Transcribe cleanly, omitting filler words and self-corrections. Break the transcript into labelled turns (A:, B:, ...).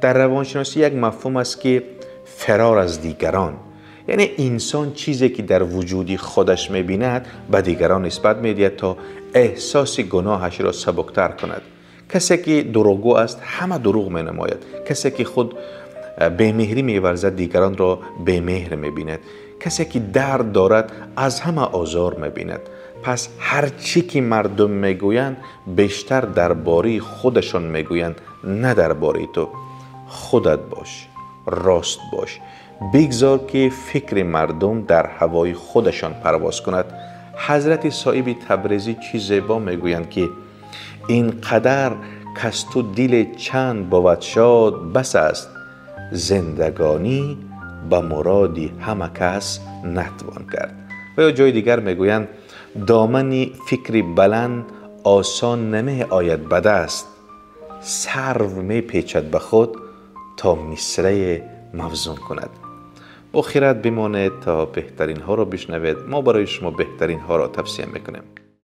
A: در روانشناسی یک مفهوم است که فرار از دیگران، یعنی انسان چیزی که در وجودی خودش می‌بیند به دیگران نسبت می‌دهد تا احساس گناهش را سبکتر کند. کسی که دروغگو است همه دروغ می‌نماید. کسی که خود بی‌مهری می‌ورزد دیگران را بی‌مهر می‌بیند. کسی که درد دارد از همه آزار می‌بیند. پس هر چی که مردم میگویند بیشتر درباره خودشان میگویند، نه درباره تو. خودت باش، راست باش، بگذار که فکر مردم در هوای خودشان پرواز کند. حضرت صاحب تبریزی چی زیبا میگویند که اینقدر کز تو دل چند بود شاد بس است، زندگانی به مرادی همه کس نتوان کرد. و یا جای دیگر میگویند دامن فکر بلند آسان نمی آید به دست، سرو می پیچد به خود تا مصرع موزون کند. با خیرت بمانید تا بهترین ها را بشنوید. ما برای شما بهترین ها را توصیه میکنیم.